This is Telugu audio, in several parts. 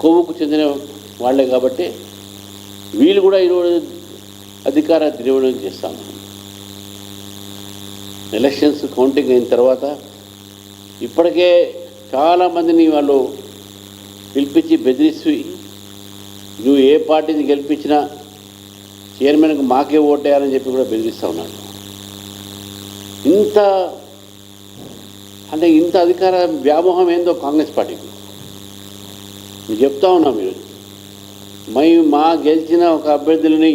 కొవ్వుకు చెందిన వాళ్ళే కాబట్టి వీళ్ళు కూడా ఈరోజు అధికార దుర్వినియోగం చేస్తాము. ఎలక్షన్స్ కౌంటింగ్ అయిన తర్వాత ఇప్పటికే చాలామందిని వాళ్ళు పిలిపించి బెదిరిస్తూ నువ్వు ఏ పార్టీని గెలిపించినా చైర్మన్కి మాకే ఓటేయాలని చెప్పి కూడా బెదిరిస్తూ ఉన్నాడు. ఇంత అధికార వ్యామోహం ఏందో కాంగ్రెస్ పార్టీకి మీరు చెప్తా ఉన్నాం. మీరు మా గెలిచిన ఒక అభ్యర్థులని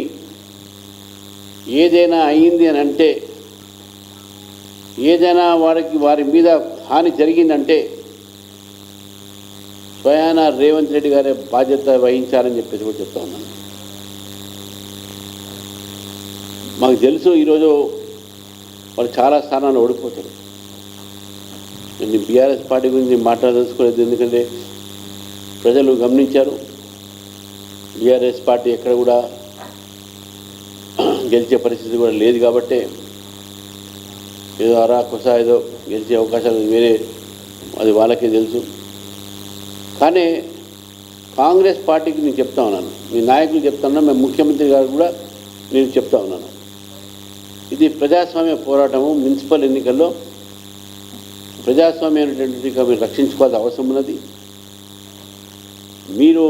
ఏదైనా అయ్యింది అని అంటే, ఏదైనా వారి మీద హాని జరిగిందంటే స్వయాన రేవంత్ రెడ్డి గారే బాధ్యత వహించాలని చెప్పేసి కూడా చెప్తా ఉన్నాను. మాకు తెలుసు ఈరోజు వాళ్ళు చాలా స్థానాలు ఓడిపోతారు. నేను బీఆర్ఎస్ పార్టీ గురించి మాట్లాడదలుచుకోలేదు, ఎందుకంటే ప్రజలు గమనించారు బీఆర్ఎస్ పార్టీ ఎక్కడ కూడా గెలిచే పరిస్థితి కూడా లేదు. కాబట్టి ఏదో అరాకొసా ఏదో గెలిచే అవకాశాలు వేరే, అది వాళ్ళకే తెలుసు. కానీ కాంగ్రెస్ పార్టీకి నేను చెప్తా ఉన్నాను, మీ నాయకులు చెప్తా ఉన్నాను, మేము ముఖ్యమంత్రి గారు కూడా నేను చెప్తా ఉన్నాను, ఇది ప్రజాస్వామ్య పోరాటము. మున్సిపల్ ఎన్నికల్లో ప్రజాస్వామ్యమైనటువంటి మీరు రక్షించుకోవాల్సిన అవసరం ఉన్నది. మీరు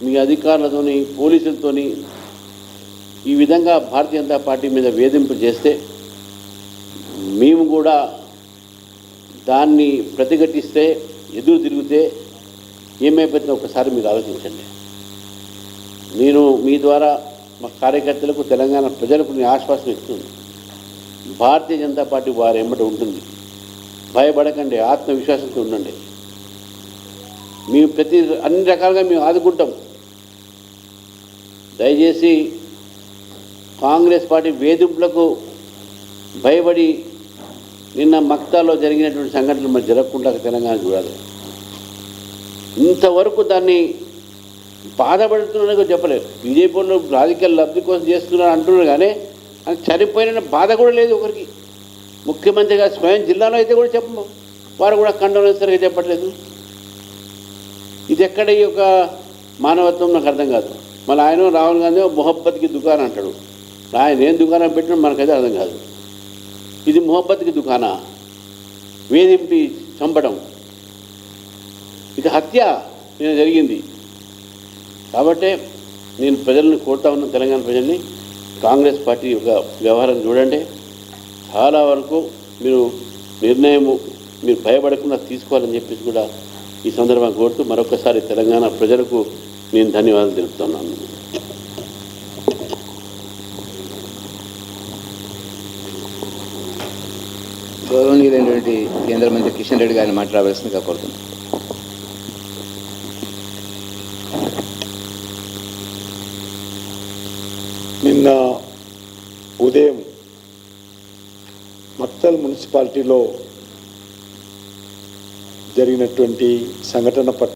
మీ అధికారులతోని పోలీసులతోని ఈ విధంగా భారతీయ జనతా పార్టీ మీద వేధింపు చేస్తే మేము కూడా దాన్ని ప్రతిఘటిస్తే, ఎదురు తిరిగితే ఏమైపోతుందో ఒకసారి మీరు ఆలోచించండి. నేను మీ ద్వారా మా కార్యకర్తలకు, తెలంగాణ ప్రజలకు నేను ఆశ్వాసం ఇస్తుంది, భారతీయ జనతా పార్టీ వారి ఎమ్మట ఉంటుంది. భయపడకండి, ఆత్మవిశ్వాసంతో ఉండండి. మేము అన్ని రకాలుగా మేము ఆదుకుంటాం. దయచేసి కాంగ్రెస్ పార్టీ వేధింపులకు భయపడి నిన్న మక్తాలో జరిగినటువంటి సంఘటనలు మరి జరగకుండా తెలంగాణ చూడాలి. ఇంతవరకు దాన్ని బాధపడుతున్నారని చెప్పలేరు. బీజేపీలో రాజకీయ లబ్ధి కోసం చేస్తున్నారు అంటున్నారు, కానీ అది చనిపోయిన బాధ కూడా లేదు ఒకరికి. ముఖ్యమంత్రి గారు స్వయం జిల్లాలో అయితే కూడా చెప్పము, వారు కూడా కండోలెన్సరిగా చెప్పట్లేదు. ఇది ఎక్కడ ఈ యొక్క మానవత్వం నాకు అర్థం కాదు. మళ్ళీ ఆయన రాహుల్ గాంధీ మొహబ్బత్కి దుకాణం అంటాడు. ఆయన ఏం దుకాణం పెట్టినా మనకైతే అర్థం కాదు. ఇది మొహబ్బత్కి దుకాణా? వేధింపి చంపడం, ఇది హత్య నేను జరిగింది. కాబట్టి నేను ప్రజలను కోరుతా ఉన్న, తెలంగాణ ప్రజల్ని, కాంగ్రెస్ పార్టీ యొక్క వ్యవహారం చూడండి. చాలా వరకు మీరు నిర్ణయము మీరు భయపడకుండా తీసుకోవాలని చెప్పేసి కూడా ఈ సందర్భంగా కోరుతూ మరొకసారి తెలంగాణ ప్రజలకు నేను ధన్యవాదాలు తెలుపుతున్నాను. గౌరవనీయులైనటువంటి కేంద్ర మంత్రి కిషన్ రెడ్డి గారిని మాట్లాడవలసిందిగా కోరుతున్నాను. నిన్న ఉదయం మక్తల్ మున్సిపాలిటీలో జరిగినటువంటి సంఘటన పట్ల